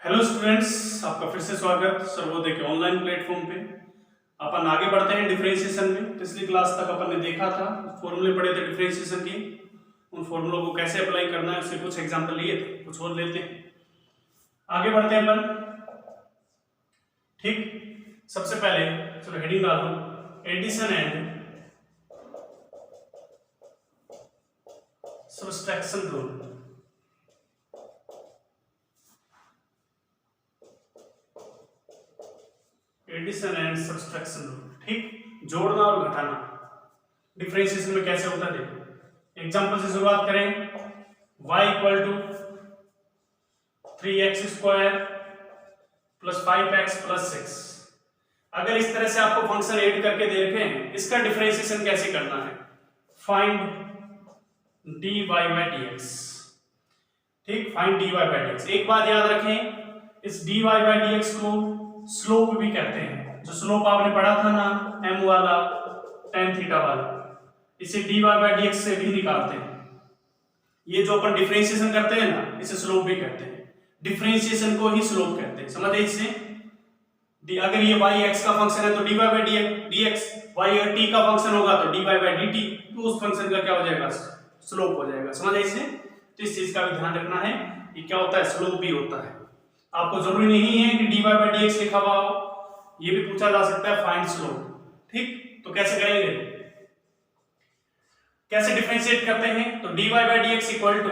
Hello students, आपका फिर से स्वागत सर्वोदय के ऑनलाइन प्लेटफॉर्म पे। अपन आगे बढ़ते हैं डिफरेंशिएशन में। पिछली क्लास तक अपन ने देखा था, फॉर्मूले पढ़े थे डिफरेंशिएशन के। उन फॉर्मूलों को कैसे अप्लाई करना है उससे कुछ एग्जांपल लिए थे, कुछ और लेते हैं। आगे बढ़ते हैं अपन। ठीक, सबसे पहले चलो हेडिंग डाल दो, addition and subtraction rule. Addition and subtraction rule. ठीक, जोड़ना और घटाना डिफरेंशिएशन में कैसे होता है देखो। एग्जांपल से शुरुआत करें। y equal to 3x square plus 5x plus 6। अगर इस तरह से आपको फंक्शन ऐड करके दे रखे हैं, इसका डिफरेंशिएशन कैसे करना है? Find dy by dx। ठीक, फाइंड dy बाय dx। एक बात याद रखें, इस dy बाय dx को स्लोप भी कहते हैं। जो स्लोप आपने पढ़ा था ना, m वाला tan थीटा वाला, इसे dy बाय dx से भी निकालते हैं। ये जो अपन डिफरेंशिएशन करते हैं ना, इसे स्लोप भी कहते हैं। डिफरेंशिएशन को ही स्लोप कहते हैं, समझ इससे। अगर ये y x का फंक्शन है तो dy बाय dx, y और t का फंक्शन होगा तो dy बाय dt, तो उस फंक्शन का क्या हो जाएगा? स्लोप हो जाएगा, समझ इससे। तो इस चीज का भी ध्यान रखना है, ये क्या होता है? स्लोप भी होता है। आपको जरूरी नहीं है कि dy बाय dx लिखा हुआ हो, ये भी पूछा जा सकता है फाइंड स्लोप। ठीक, तो कैसे करेंगे, कैसे डिफरेंशिएट करते हैं? तो dy by dx equal to,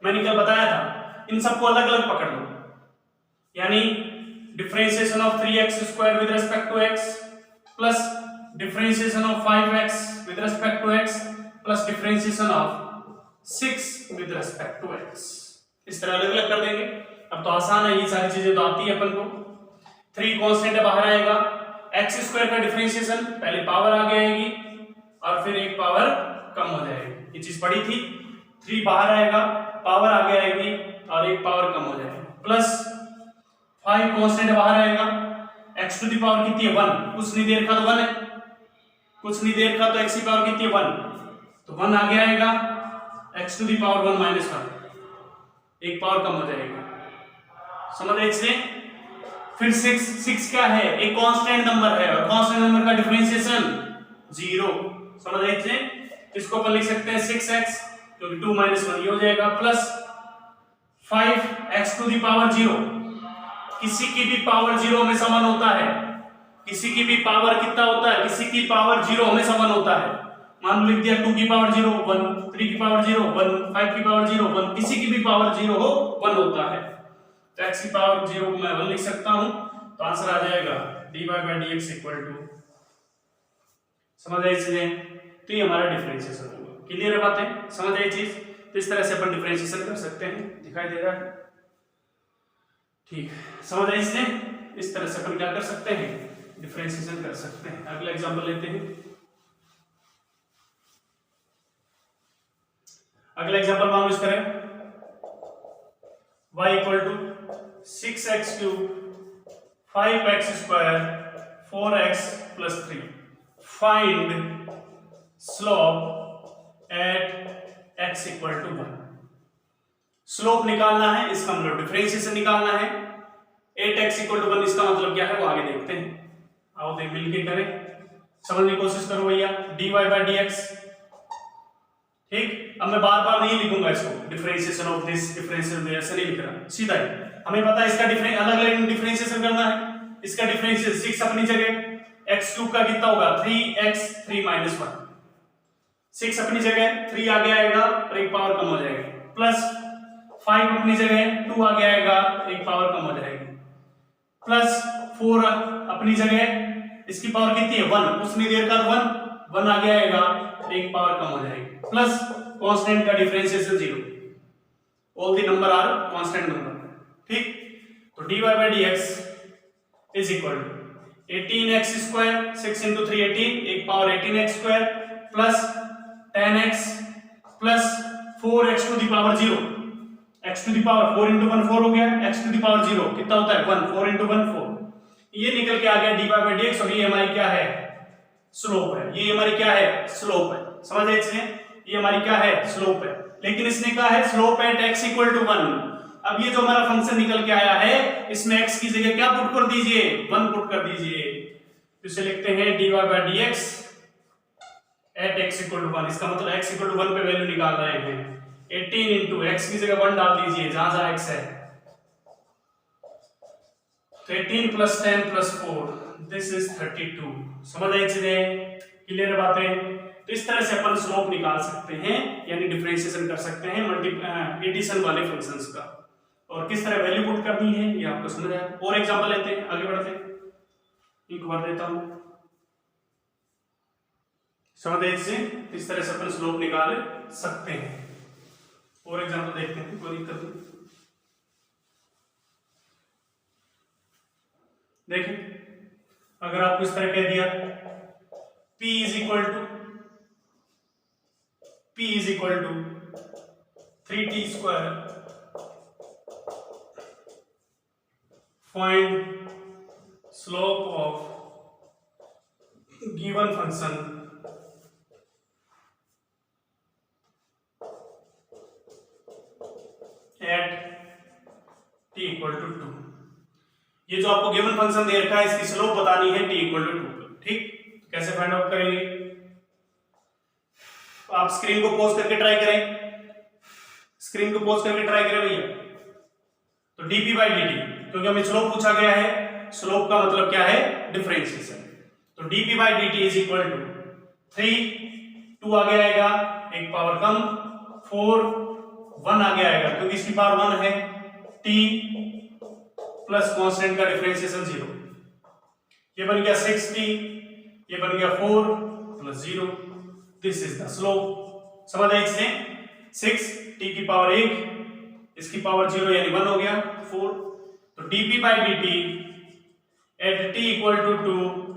मैंने कल बताया था, इन सबको अलग अलग पकड़ लो। यानी differentiation of 3x square with respect to x plus differentiation of 5x with respect to x plus differentiation of 6 with respect to x। इस तरह अलग अलग कर देंगे। अब तो आसान है, ये सारी चीजें तो आती है अपन को। 3 कांस्टेंट है, बाहर आएगा। x स्क्वायर का डिफरेंशिएशन पहले पावर आगे आएगी और फिर एक पावर कम हो जाएगी, ये चीज पढ़ी थी। 3 बाहर आएगा, पावर आगे आएगी और एक पावर कम हो जाएगी। प्लस 5 कांस्टेंट बाहर आएगा, x टू द पावर कितनी है? 1। कुछ नहीं देर का तो 1 है, कुछ नहीं देर का तो x की पावर कितनी है? 1। तो 1 आगे आएगा, x to the power 1 minus 1, एक पावर कम हो जाएगा, समझ इससे। फिर 6 क्या है? एक कांस्टेंट नंबर है और कांस्टेंट नंबर का डिफरेंशिएशन 0, समझ इससे। इसको अपन लिख सकते हैं 6x, क्योंकि 2 माइनस 1 ये हो जाएगा, plus 5x to the power 0। किसी की भी पावर 0 हमेशा 1 होता है। किसी की भी पावर कितना होता है? किसी की पावर 0 हमेशा 1 होता है। मान लो लिख दिया 2 की पावर 0 1, 3 की पावर 0 1, 5 की पावर 0 1, किसी की भी पावर 0 हो 1 होता है। तो x की पावर 0 को मैं 1 लिख सकता हूं, तो आंसर आ जाएगा dy by dx equal to, समझ आई चीजें। तो ये हमारा डिफरेंशिएशन होगा। क्लियर है बातें, समझ आई चीज। तो इस तरह से अपन डिफरेंशिएशन कर सकते हैं, दिखाई दे रहा है? ठीक, समझ आई चीजें। इस तरह से अपन क्या कर सकते हैं? डिफरेंशिएशन कर सकते हैं। अगला एग्जांपल लेते हैं। अगला एग्जांपल मान लो इस तरह, y equal to 6x cube 5x square 4x plus 3। Find slope at x equal to 1। Slope निकालना है, इसका मतलब डिफरेंशिएशन निकालना है। 8x इक्वल टू 1 इसका मतलब क्या है वो आगे देखते हैं। आओ देख मिलके करें, समझने की कोशिश करो भैया। dy by dx। ठीक, अब मैं बार बार नहीं लिखूंगा इसको, differentiation of this, differentiation of ऐसे नहीं लिख रहा, सीधा ही। हमें पता है इसका अलग अलग डिफरेंशिएशन करना है। इसका डिफरेंशिएशन 6 अपनी जगह, x क्यूब का कितना होगा? 3x 3 minus 1। 6 अपनी जगह, 3 आगे आएगा और एक पावर कम हो जाएगी, प्लस 5 अपनी जगह, 2 आगे आएगा, एक पावर कम हो जाएगी, प्लस 4 अपनी जगह, इसकी पावर कितनी है? 1। कुछ नहीं देर का 1 आगे आएगा, एक पावर कम हो जाएगी, प्लस कांस्टेंट का differentiation 0। All the number are constant number. ठीक, तो dy by dx is equal to 18x square, 6 into 3 18, एक power 18x square plus 10x plus 4x to the power 0। x to the power 4 into 1 4 हो गया, x to the power 0 कितना होता है? 1। 4 into 1 4। ये निकल के आ गया dy बाय dx, और ये हमारी क्या है? स्लोप है। ये हमारी क्या है? स्लोप है, समझ आए इसमें। ये हमारी क्या है? स्लोप है। लेकिन इसने कहा है slope at x equal to 1, अब ये जो हमारा फंक्शन निकल के आया है इसमें x की जगह क्या पुट कर दीजिए, 1 पुट कर दीजिए। इसे लिखते हैं dy by dx at x equal to 1। इसका मतलब x equal to 1 पे वैल्यू निकाल रहे हैं। 18 into x की जगह 1 डाल दीजिए जहां जहां x है। तो 18 plus 10 plus 4 this is 32। समझ आई चीजें, क्लियर है बातें। तो इस तरह से अपन स्लोप निकाल सकते हैं यानी डिफरेंशिएशन कर सकते हैं एडिशन वाले फंक्शंस का। और किस तरह वैल्यू पुट करनी है ये आपको समझ आया। और एग्जांपल लेते हैं, आगे बढ़ते हैं, एक बार देता हूं। समझ आई से इस तरह से अपन स्लोप निकाल सकते हैं। और एग्जांपल देखते हैं, कोई दिक्कत नहीं। देखिए अगर आपको इस तरह कह दिया P is equal to 3t square, find slope of given function at t equal to 2। ये जो आपको गिवन फंक्शन दे रखा है इसकी स्लोप बतानी है t equal to 2। ठीक, कैसे फाइंड आउट करेंगे? आप स्क्रीन को पॉज करके ट्राई करें, स्क्रीन को पॉज करके ट्राई करें भैया। तो dp by dt, क्योंकि हमें स्लोप पूछा गया है, स्लोप का मतलब क्या है, डिफरेंशिएशन। तो dp by dt is equal to 3, 2 आगे आएगा, एक पावर कम, 4, 1 आगे आएगा क्योंकि इसकी पावर 1 है, t प्लस कांस्टेंट का डिफरेंशिएशन 0। ये बन गया 6t, ये बन गया 4 plus 0। This is the slope. समझ आई इसमें 6 t की पावर 1, इसकी पावर 0 यानी 1 हो गया 4। तो dp by dt at t equal to 2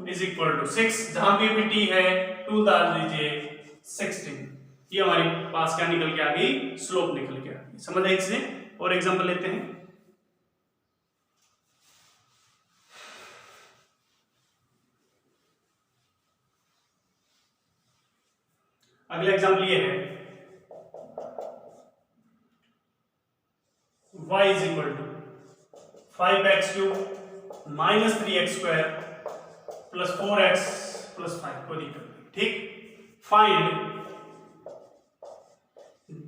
is equal to 6। जहां पे भी t है 2 डाल दीजिए 16। ये हमारे पास क्या निकल के आ गई, स्लोप निकल के आ गई। समझ आई इसमें। और एग्जांपल लेते हैं, अगला एग्जांपल ये है y is equal to 5x cube minus 3x square plus 4x plus 5। कोई दिक्कत नहीं, ठीक। Find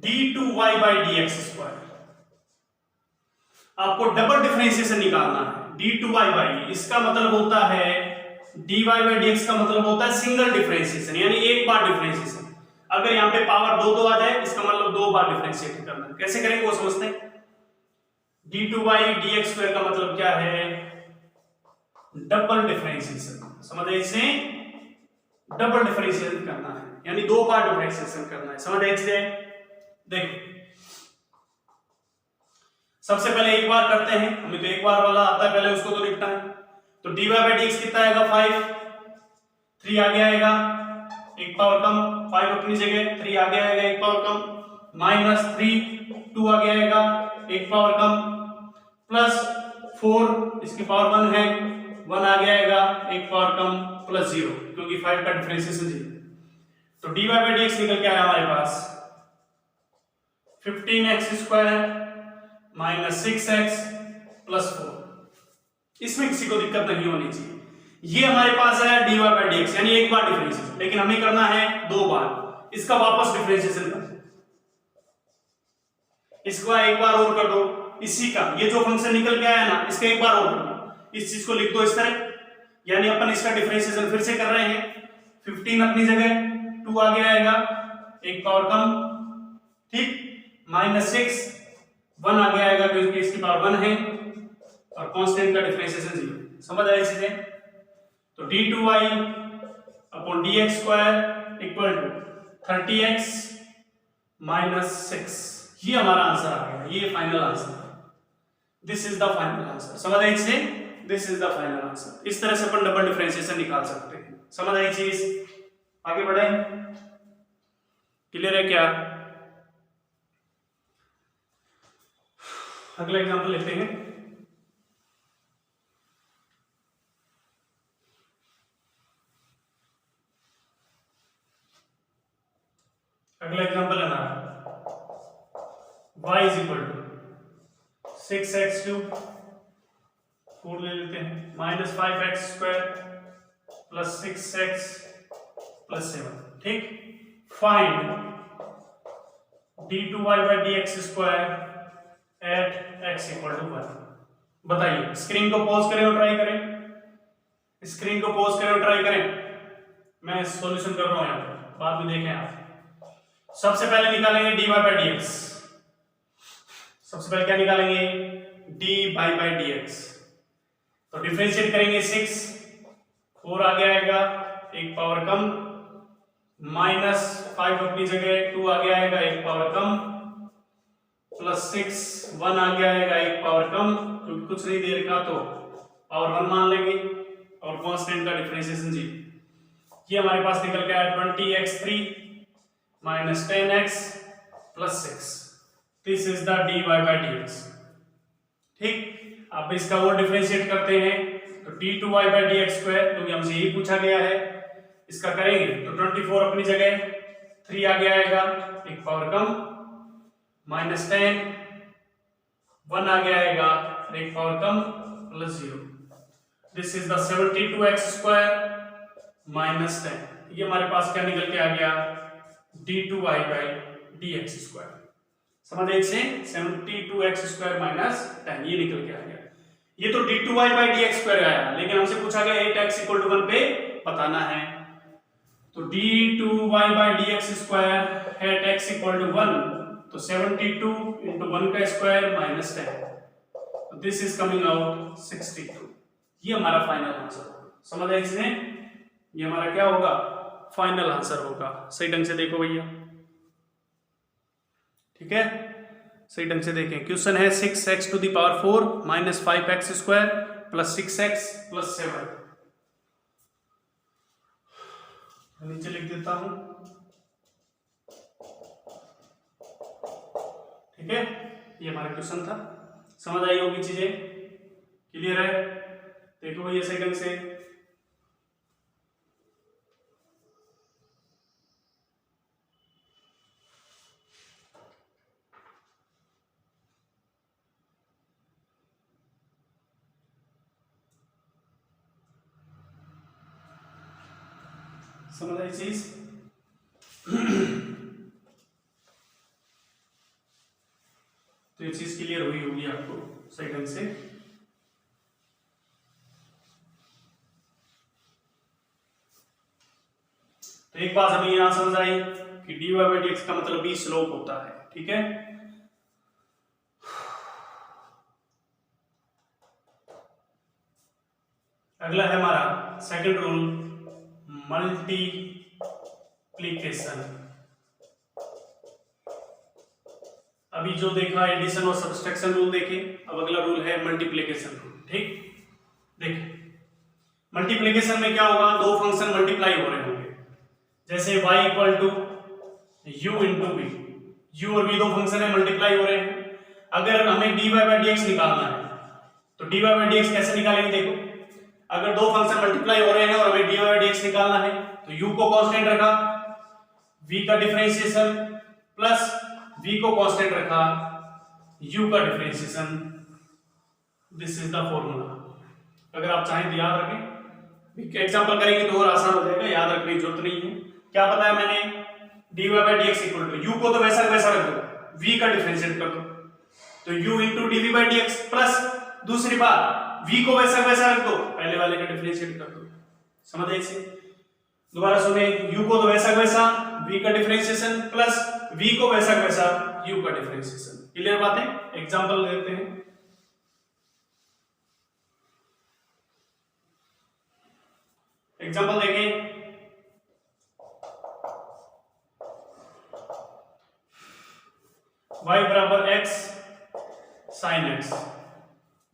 d2y by dx square। आपको डबल डिफरेंशिएशन निकालना है। d2y by, इसका मतलब होता है dy by dx का मतलब होता है सिंगल डिफरेंशिएशन यानी एक बार डिफरेंशिएशन। अगर यहाँ पे पावर 2 आ जाए इसका मतलब 2 बार डिफरेंशिएट करना है। कैसे करेंगे वो समझते हैं। d2y dx स्क्वायर का मतलब क्या है, डबल डिफरेंशिएशन। समझ आए इसे, डबल डिफरेंशिएशन करना है यानी 2 बार डिफरेंशिएशन करना है। समझ आए इसे। देखो सबसे पहले एक बार करते हैं, हमें तो एक बार वाला आता है, पहले उसको तो लिखना है। तो dy by dx कितना आएगा, 5, 3 आगे आएगा, एक पावर कम, 5 अपनी जगह, 3 आगे आएगा, एक पावर कम, माइनस 3, 2 आगे आएगा, एक पावर कम, प्लस 4, इसकी पावर 1 है, 1 आगे आएगा, एक पावर कम, प्लस 0 क्योंकि 5 का डिफरेंशिएशन 0। तो dy by dx निकल के आया हमारे पास 15x square minus 6x plus 4। इसमें किसी को दिक्कत नहीं होनी चाहिए। ये हमारे पास है dy by dx यानी एक बार डिफरेंशिएशन, लेकिन हमें करना है 2 बार। इसका वापस डिफरेंशिएशन कर, इसका एक बार और कर दो, इसी का ये जो फंक्शन निकल के आया ना इसका एक बार और कर दो। इस चीज को लिख दो इस तरह, यानी अपन इसका डिफरेंशिएशन फिर से कर रहे हैं। 15 अपनी जगह, 2 आगे आएगा, एक पावर कम, ठीक, माइनस 6, 1 आगे आएगा क्योंकि इसकी पावर 1 है और कांस्टेंट का डिफरेंशिएशन 0। समझ आई चीजें। तो d2y upon dx square equal to 30x minus 6। ये हमारा आंसर आ गया, ये फाइनल आंसर है। This is the final answer. समझ आई इससे, this is the final answer. इस तरह से अपन डबल डिफरेंशिएशन निकाल सकते हैं। समझ आई चीज, आगे बढ़े, क्लियर है क्या? अगला एग्जांपल लेते हैं। अगला एग्जांपल है हमारा y is equal to 6x³ 4 ले लेते हैं, -5x² प्लस 6x प्लस 7। ठीक, फाइंड d2y/dx² एट x = 1। बताइए, स्क्रीन को पॉज करें और ट्राई करें, स्क्रीन को पॉज करें और ट्राई करें। मैं सॉल्यूशन कर रहा हूं यहां पर, बाद में देखें आप। सबसे पहले निकालेंगे dy/dx। सबसे पहले क्या निकालेंगे? dy/dx। तो डिफरेंशिएट करेंगे 6, 4 आगे आएगा, एक पावर कम, -5 अपनी जगह, 2 आगे आएगा, एक पावर कम, प्लस 6, 1 आगे आएगा, एक पावर कम, क्योंकि कुछ नहीं दे रखा तो पावर 1 मान लेंगे, और कांस्टेंट का डिफरेंशिएशन जी। ये हमारे पास निकल गया 20x3 - 10x + 6। This is the dy/dx। ठीक, अब इसका और डिफरेंशिएट करते हैं, तो d2y/dx², क्योंकि हमसे यही पूछा गया है, इसका करेंगे तो 24 अपनी जगह, 3 आगे आएगा, एक पावर कम, -10, 1 आगे आएगा, एक power come, plus 0। This is the 72x² - 10। ये हमारे पास क्या निकल के आ गया? d2y/dx²। समझ एक से 72x² - 10 ये निकल के आ गया। ये तो d2y/dx² आया, लेकिन हमसे पूछा गया 8x = 1 पे बताना है, तो d2y/dx² at x = 1, तो 72 × 1 का स्क्वायर -10, तो दिस इज कमिंग आउट 62। ये हमारा फाइनल आंसर होगा। समझ आए इसमें? ये हमारा क्या होगा? फाइनल आंसर होगा। सही ढंग से देखो भैया, ठीक है, सही ढंग से देखें। क्वेश्चन है 6x⁴ - 5x² + 6x + 7। नीचे लिख देता हूं, ठीक है, ये हमारा क्वेश्चन था। समझ आई होगी चीजें? क्लियर है? देखो भैया सही ढंग से। समझ आई चीज? तो ये चीज क्लियर हुई होगी आपको सही ढंग से। तो एक बात हमें यहां समझ आई कि dy/dx का मतलब भी स्लोप होता है, ठीक है। अगला है हमारा सेकंड रूल, मल्टीप्लिकेशन। अभी जो देखा एडिशन और सब्सट्रैक्शन रूल देखे, अब अगला रूल है मल्टीप्लिकेशन रूल। ठीक, देखिए मल्टीप्लिकेशन में क्या होगा? दो फंक्शन मल्टीप्लाई हो रहे होंगे, जैसे y = u × v। u और v दो फंक्शन है, मल्टीप्लाई हो रहे हैं। अगर हमें dy/dx निकालना है तो dy/dx कैसे निकालेंगे? देखो, अगर दो फंक्शन मल्टीप्लाई हो रहे हैं और हमें dy/dx निकालना है तो u को कांस्टेंट रखा, v का डिफरेंशिएशन प्लस v को कांस्टेंट रखा, u का differentiation. This is the formula. अगर आप चाहें तो याद रखें, एग्जांपल करेंगे तो और आसान हो जाएगा, याद रखने की जरूरत नहीं है। क्या बताया मैंने? dy/dx = u को तो वैसा वैसा रख दो, v का डिफरेंशिएट कर दो, तो u × dv/dx प्लस दूसरी बात v को वैसा वैसा रख दो, पहले वाले का डिफरेंशिएट कर दो। समझ आए इसे? दोबारा सुने, u को तो वैसा वैसा, v का डिफरेंशिएशन प्लस v को वैसा वैसा, u का डिफरेंशिएशन। क्लियर बातें? एग्जांपल देते हैं। एग्जांपल देखें, y = x sin x।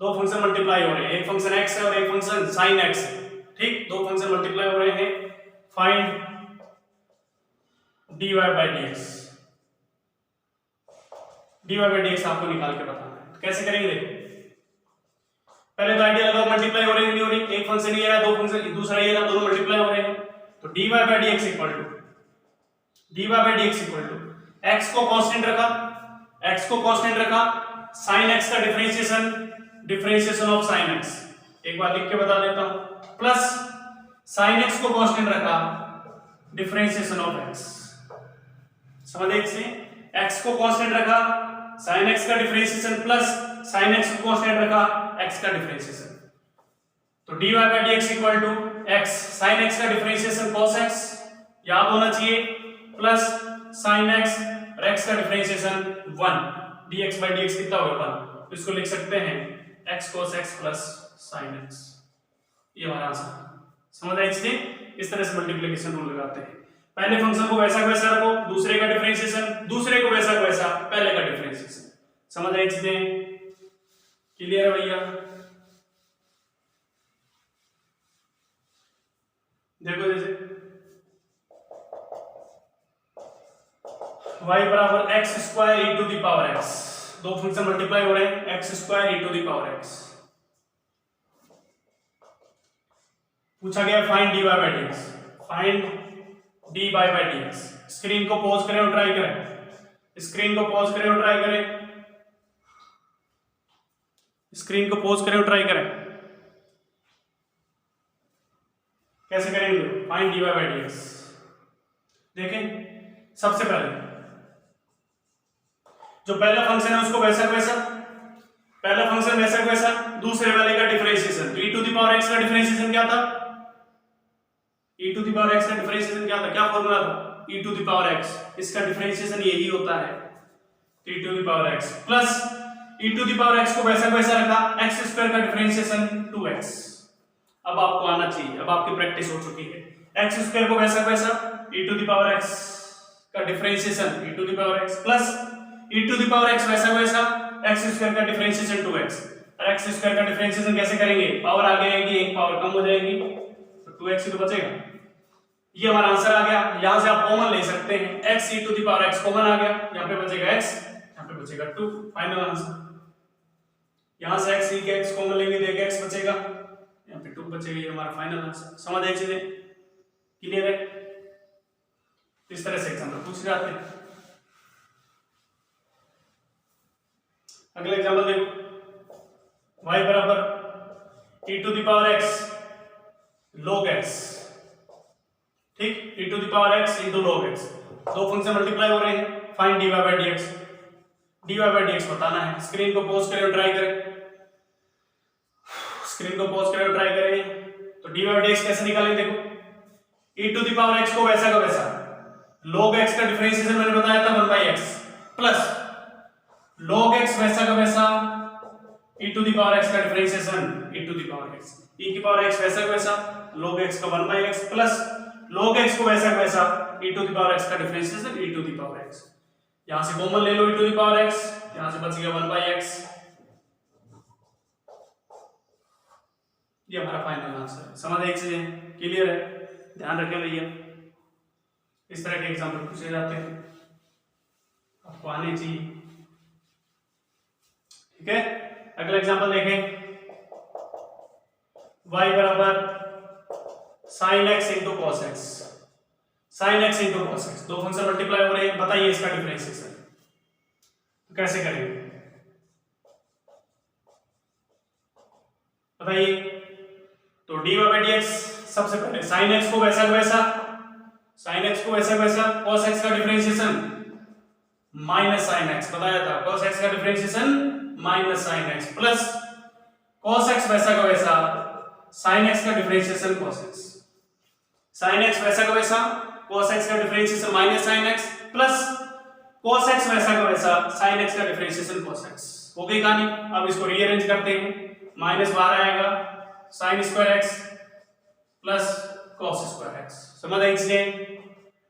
दो फंक्शन मल्टीप्लाई हो रहे हैं, एक फंक्शन x है और एक फंक्शन sin x है। ठीक, दो फंक्शन मल्टीप्लाई हो रहे हैं। Find dy/dx। dy/dx आपको निकाल के बताना है। तो कैसे करेंगे? देखो, पहले तो आइडिया लगाओ, मल्टीप्लाई हो रही है नहीं हो रही। एक फंक्शन ये रहा, दो फंक्शन दूसरा ये रहा, दोनों मल्टीप्लाई हो रहे हैं। तो dy/dx = x को कांस्टेंट रखा, x को कांस्टेंट रखा, sin x का डिफरेंशिएशन ऑफ sin x, एक बार लिख के बता देता हूं, प्लस sin x को कांस्टेंट रखा, डिफरेंशिएशन ऑफ x। समझ से x को कांस्टेंट रखा, sin x का डिफरेंशिएशन प्लस sin x को कांस्टेंट रखा, x का डिफरेंशिएशन। तो dy by dx equal to x sin x का डिफरेंशिएशन cos x याद होना चाहिए, प्लस sin x और x का डिफरेंशिएशन 1, dx by dx कितना होगा 1, तो इसको लिख सकते हैं x cos x plus sin x। ये हमारा आंसर। समझ आई चीजें? इस तरह से मल्टीप्लिकेशन रूल लगाते हैं। पहले फंक्शन को वैसा वैसा रखो, दूसरे का डिफरेंशिएशन, दूसरे को वैसा वैसा, पहले का डिफरेंशिएशन। समझ आई चीजें? क्लियर है भैया? देखो जैसे y बराबर x square e to the power x, दो फंक्शन मल्टीप्लाई हो रहे हैं, x square e to the power x। पूछा गया find dy by dx, find dy by dx। Screen को पॉज करें और ट्राई करें, स्क्रीन को पॉज करें और ट्राई करें, स्क्रीन को पॉज करें और ट्राई करें। कैसे करेंगे फाइंड dy बाय dx? देखें, सबसे पहले जो पहला फंक्शन है उसको वैसा वैसा, पहला फंक्शन वैसा वैसा, दूसरे वाले का डिफरेंशिएशन। तो e to the power x का डिफरेंशिएशन क्या था? e to the power x का डिफरेंशिएशन क्या था? क्या फॉर्मूला था? e to the power x, इसका डिफरेंशिएशन यही होता है e to the power x plus e to the power x को वैसा वैसा रखा, x स्क्वायर का डिफरेंशिएशन 2x। अब आपको आना चाहिए, अब आपकी प्रैक्टिस हो चुकी है। x स्क्वायर को वैसा वैसा, e to the power x का differentiation e to the power x plus e to the power x वैसा वैसा, x स्क्वायर का डिफरेंशिएशन 2x। और x स्क्वायर का डिफरेंशिएशन कैसे करेंगे? पावर आगे आएगी, एक पावर कम हो जाएगी, तो 2x ही तो बचेगा। ये हमारा आंसर आ गया। यहां से आप कॉमन ले सकते हैं, x e to the power x common आ गया, यहां पे बचेगा x, यहां पे बचेगा 2, फाइनल आंसर। यहां से x e के x कॉमन लेंगे तो एक x बचेगा, यहां पे 2 बचेगा, ये हमारा फाइनल आंसर। समझ आई चीजें? क्लियर है? इस तरह से एग्जाम्पल पूछ जाते हैं। अगला एग्जाम्पल देखो, y बराबर e to the power x log x, ठीक, e to the power x into log x, दो फंक्शन मल्टीप्लाई हो रहे हैं, find dy by dx। dy by dx बताना है। स्क्रीन को पॉज करें और ट्राई करें, स्क्रीन को पॉज करें और ट्राई करें। तो dy by dx कैसे निकालें? देखो, e to the power x को वैसा का वैसा, log x का डिफरेंशिएशन मैंने बताया था 1/x प्लस log x वैसा का वैसा, e to the power x का differentiation e to the power x, e की पावर x वैसा का वैसा, log x का 1/x प्लस log x को वैसा का वैसा, e to the power x का differentiation e to the power x। यहां से कॉमन ले लो e to the power x, यहां से बच गया 1/x। ये हमारा फाइनल आंसर है। समझ आई चीजें? क्लियर है? ध्यान रखें भैया, इस तरह के एग्जाम्पल पूछे जाते हैं, आपको आने चाहिए, ठीक है? अगला एग्जांपल देखें, y बराबर sin x into cos x, sin x into cos x, दो फंक्शन मल्टीप्लाई हो रहे हैं, बताइए इसका डिफरेंशिएशन तो कैसे करेंगे? बताइए। तो dy by dx, सबसे पहले sin x को वैसा वैसा, sin x को वैसा वैसा, cos x का डिफरेंशिएशन माइनस sin x, बताया था cos x का differentiation minus sin x plus cos x वैसा का वैसा, sin x का differentiation cos x, sin x वैसा का वैसा, cos x का differentiation minus sin x plus cos x वैसा का वैसा, sin x का डिफरेंशिएशन cos x। हो गई कहानी। अब इसको रीअरेंज करते हैं, माइनस बाहर आएगा, sin square x plus cos square x। समझ आई चीजें?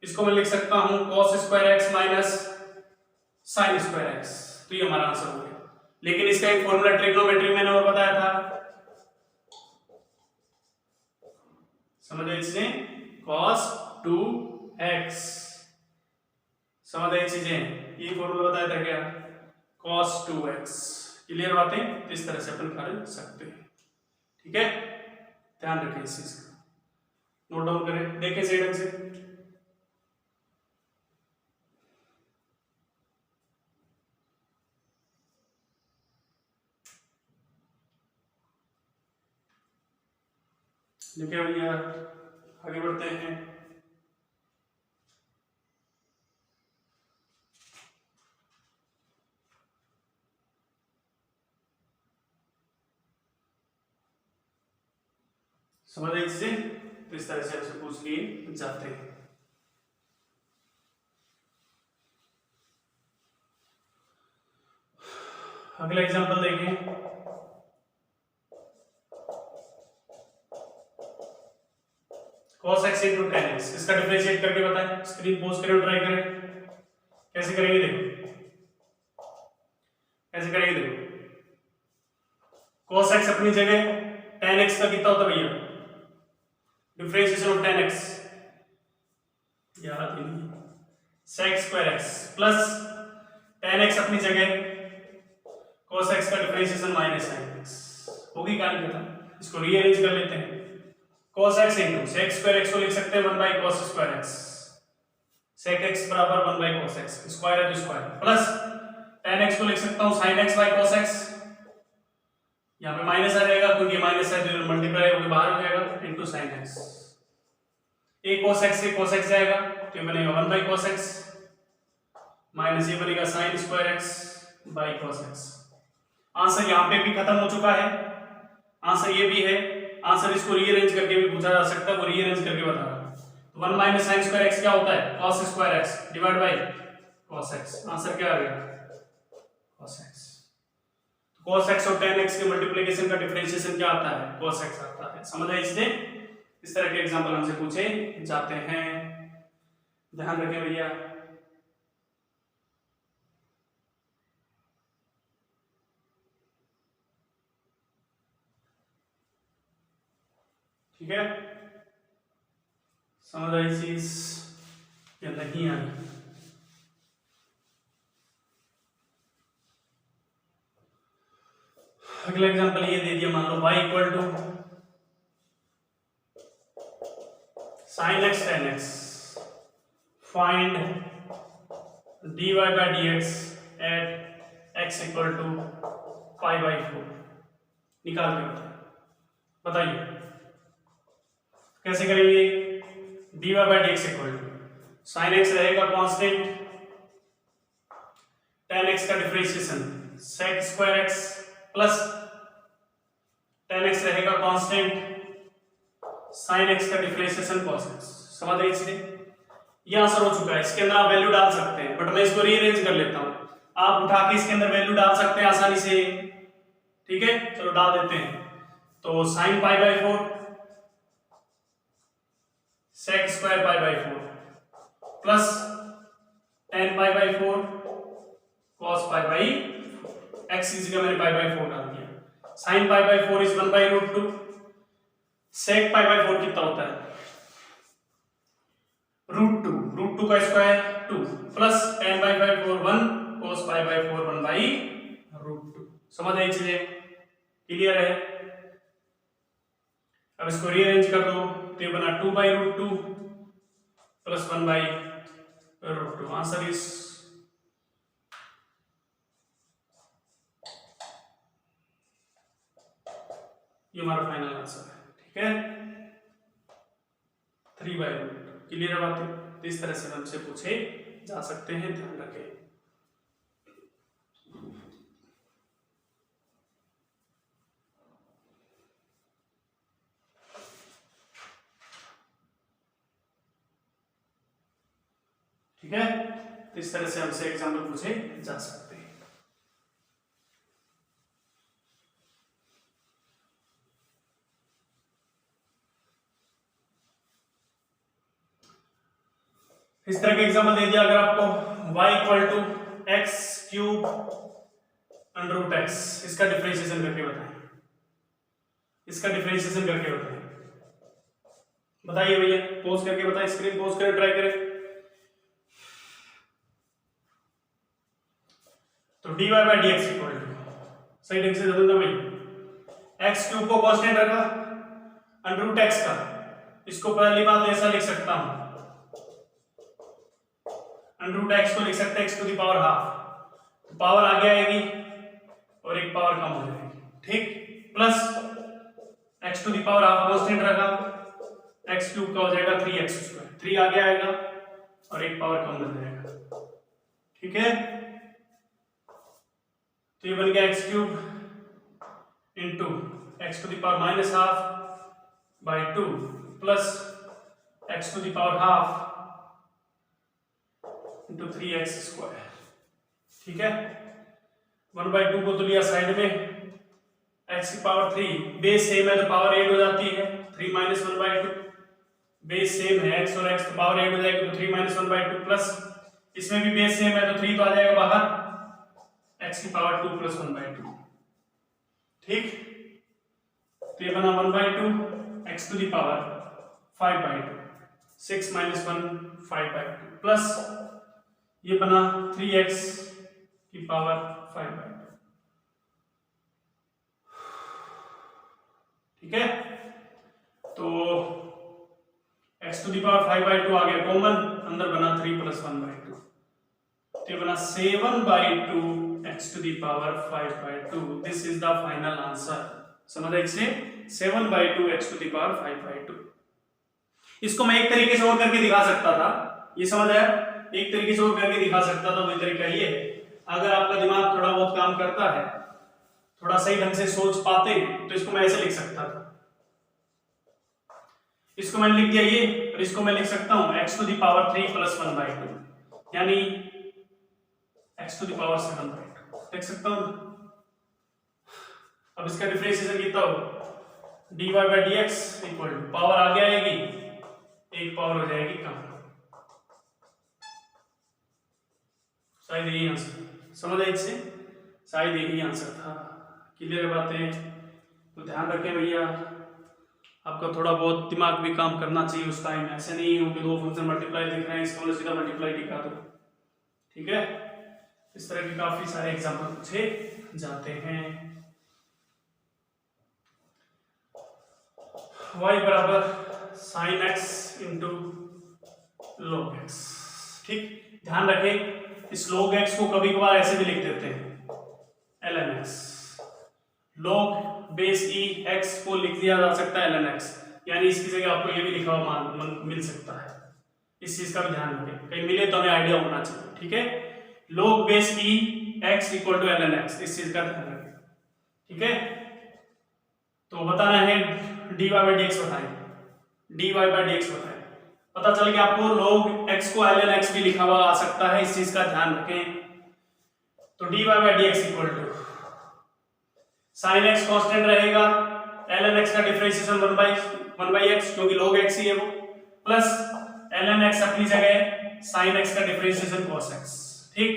इसको मैं लिख सकता हूं cos square x minus sin square x, तो ये हमारा आंसर हो गया। लेकिन इसका एक फॉर्मूला ट्रिग्नोमेट्री मैंने और बताया था, समझ आई चीजें? cos 2x, समझ आई चीजें? ये फॉर्मूला बताया था क्या? cos 2x। क्लियर बातें? इस तरह से अपन कर सकते हैं, ठीक है? ध्यान रखें इस चीज का, नोट डाउन करें, देखें सही ढंग से। देखिए भैया आगे बढ़ते हैं। समझ आई चीजें, तो इस तरह से आपसे पूछ लिए जाते हैं। अगला एग्जांपल देखें। cos x into tan x, इसका डिफरेंशिएट करके बताएं। स्क्रीन पॉज करें और ट्राई करें। कैसे करेंगे देखो, कैसे करेंगे देखो। cos x अपनी जगह, tan x का कितना होता है भैया, डिफरेंशिएशन ऑफ tan x याद नहीं, sec square x plus tan x अपनी जगह, cos x का डिफरेंशिएशन माइनस sin x होगी। कहानी खत्म। इसको रीअरेंज कर लेते हैं। cos x into sec square x को लिख सकते हैं 1 by cos square x, sec x बराबर 1 by cos x, स्क्वायर है तो स्क्वायर, प्लस tan x को लिख सकता हूं sin x by cos x, यहां पे माइनस आ जाएगा क्योंकि माइनस है तो मल्टीप्लाई होकर बाहर हो जाएगा, into sin x, a cos x से cos x जाएगा तो ये बनेगा 1 by cos x माइनस ये बनेगा sin square x by cos x। Answer यहां पे भी खत्म हो चुका है, आंसर ये भी है। आंसर इसको रीअरेंज करके भी पूछा जा सकता है, वो रीअरेंज करके बता रहा हूं। तो 1 माइनस sin स्क्वायर x क्या होता है, cos square x divide by cos x। Answer क्या आ गया, cos x। तो cos x और tan x के मल्टीप्लिकेशन का डिफरेंशिएशन क्या आता है, cos x आता है। समझ आई इससे? इस तरह के एग्जांपल हमसे पूछे जाते हैं, ध्यान रखें भैया। ठीक है, समझ आई चीज या नहीं आई? अगला एग्जांपल ये दे दिया, मान लो y equal to sin x tan x, find dy by dx at x equal to pi by 4। निकाल के बताइए कैसे करेंगे। dy by dx equal to sin x रहेगा कांस्टेंट, tan x का differentiation sec square x plus tan x रहेगा constant, sin x का differentiation cos x। समझ रहे इसलिए ये आंसर हो चुका है। इसके अंदर आप वैल्यू डाल सकते हैं, बट मैं इसको रीअरेंज कर लेता हूं। आप उठा के इसके अंदर वैल्यू डाल सकते हैं आसानी से, ठीक है, चलो डाल देते हैं। तो sin pi by 4 sec square pi by 4 plus tan pi by 4 cos pi by x की जगह मैंने पाई बाई 4 डाल दिया। sin pi by 4 is 1 by root 2, sec pi by 4 कितना होता है, रूट 2 का square 2 plus tan pi by 4 1 cos pi by 4 1 by root 2। समझ आई चीजें, क्लियर है? अब इसको रीअरेंज कर दो तो ये बना 2 by root 2 plus 1 by root 2। Answer is ये हमारा फाइनल आंसर है, ठीक है, 3 बाई रूट 2। क्लियर है बातें? तो इस तरह से हमसे पूछे जा सकते हैं, ध्यान रखें। ठीक है, तो इस तरह से हमसे एग्जाम्पल पूछे जा सकते हैं। इस तरह के एग्जाम्पल दे दिया अगर आपको y equal to x cube under root x, इसका डिफरेंशिएशन करके बताएं, इसका डिफरेंशिएशन करके बताएं। बताइए भैया, पोज करके बताएं, स्क्रीन पोज करें, ट्राई करें। तो dy by dx equal to, सही ढंग से समझना भाई, एक्स क्यूब को कांस्टेंट रखा अंडर रूट एक्स का, इसको पहली बात ऐसा लिख सकता हूं, अंडर रूट एक्स को लिख सकते हैं x to the power half, तो पावर आगे आएगी और एक पावर कम हो जाएगी, ठीक, plus x x to the power half constant रखा, x क्यूब का हो जाएगा 3x स्क्वायर, 3 आगे आएगा और एक पावर कम बन जाएगा। ठीक है, तो ये बन गया x cube into x to the power minus half by 2 plus x to the power half into 3x square. ठीक है, 1/2 को तो लिया साइड में, x की पावर 3, बेस सेम है तो पावर 8 हो जाती है, 3 माइनस 1/2, बेस सेम है x और x तो पावर 8 हो जाएगी, तो 3 माइनस 1/2 प्लस इसमें भी बेस सेम है तो 3 तो आ जाएगा बाहर, x की पावर 2 प्लस 1/2। ठीक, तो ये बना 1/2 x टू द पावर 5/2, 6 माइनस 1 5/2 प्लस ये बना 3x की पावर 5/2। ठीक है, तो x टू द पावर 5/2 आ गया कॉमन, अंदर बना 3 प्लस 1/2, तो ये बना 7/2 x to the power 5/2। This is the final answer. समझ आए इसे, 7/2 x टू द पावर 5/2। इसको मैं एक तरीके से और करके दिखा सकता था, ये समझ आया, एक तरीके से और करके दिखा सकता था, वही तरीका ये है। अगर आपका दिमाग थोड़ा बहुत काम करता है, थोड़ा सही ढंग से सोच पाते हैं, तो इसको मैं ऐसे लिख सकता था, इसको मैंने लिख दिया ये, और इसको मैं लिख सकता हूं x to the power 3 plus 1/2, यानी x टू द पावर 7/2 लिख सकता हूं। अब इसका डिफरेंशिएशन कितना हो, dy by dx equal to power आगे आएगी, एक पावर हो जाएगी कम। शायद यही आंसर, समझ आए इससे, शायद यही आंसर था। क्लियर बातें, तो ध्यान रखें भैया, आपका थोड़ा बहुत दिमाग भी काम करना चाहिए उस टाइम, ऐसे नहीं हो कि दो फंक्शन मल्टीप्लाई दिख रहे हैं इसको सीधा मल्टीप्लाई दिखा दो। ठीक है, इस तरह के काफी सारे एग्जाम्पल पूछे जाते हैं। y बराबर sine x into log x। ठीक, ध्यान रखें इस log x को कभी कभार ऐसे भी लिख देते हैं ln x, log base e x को लिख दिया जा सकता है ln x, यानी इसकी जगह आपको ये भी लिखा हुआ मिल सकता है। इस चीज का भी ध्यान रखें, कहीं मिले तो हमें आइडिया होना चाहिए। ठीक है, log base e x equal to ln x, इस चीज का ध्यान रखें। ठीक है, तो बताना है dy by dx बताएं, dy by dx बताएं। पता चल गया आपको log x को ln x भी लिखा हुआ आ सकता है, इस चीज का ध्यान रखें। तो dy by dx equal to sin x constant रहेगा, ln x का डिफरेंशिएशन 1/x क्योंकि log x ही है वो, प्लस ln x अपनी जगह sin x का डिफरेंशिएशन cos x। ठीक,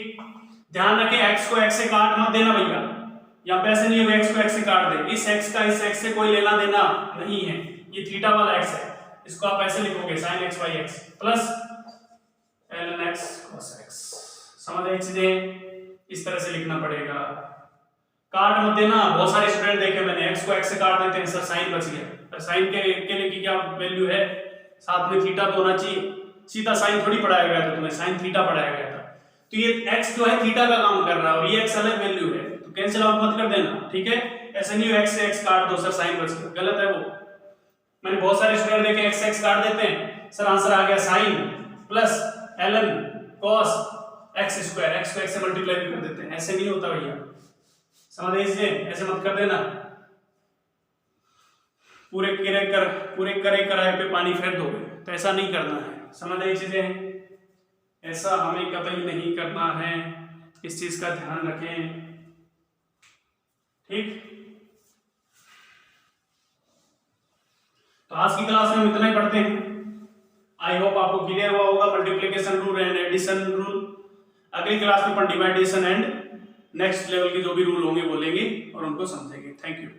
ध्यान रखें x को x से काट मत देना भैया, यहाँ पे ऐसे नहीं है x को x से काट दे, इस x का इस x से कोई लेना देना नहीं है, ये थीटा वाला x है, इसको आप ऐसे लिखोगे sin x by x plus ln x cos x। समझ आई चीजें, इस तरह से लिखना पड़ेगा, काट मत देना। बहुत सारे स्टूडेंट देखे मैंने x को x से काट देते हैं, सर साइन बच गया, पर साइन के लिए की क्या वैल्यू है, साथ में थीटा तो होना चाहिए, सीधा साइन थोड़ी पढ़ाया गया था तुम्हें, साइन थीटा पढ़ाया गया था, तो ये x जो है थीटा का काम कर रहा है और ये x अलग वैल्यू है, तो कैंसिल आउट मत कर देना। ठीक है, ऐसे नहीं x से x काट दो सर साइन बच गया, गलत है वो। मैंने बहुत सारे स्टूडेंट देखे x से x काट देते हैं, सर आंसर आ गया sine plus ln cos x square, x को x से मल्टीप्लाई भी कर देते हैं, ऐसे नहीं होता भैया, समझ लीजिए, ऐसे मत कर देना, पूरे करे कराए पे पानी फेर दोगे, तो ऐसा नहीं करना है। समझ आई चीजें, ऐसा हमें कतई नहीं करना है, इस चीज का ध्यान रखें। ठीक, तो आज की क्लास में हम इतना ही पढ़ते हैं। आई होप आपको क्लियर हुआ होगा multiplication rule and addition rule. अगली क्लास में अपन डिवाइडेशन एंड नेक्स्ट लेवल के जो भी रूल होंगे वो लेंगे और उनको समझेंगे। Thank you.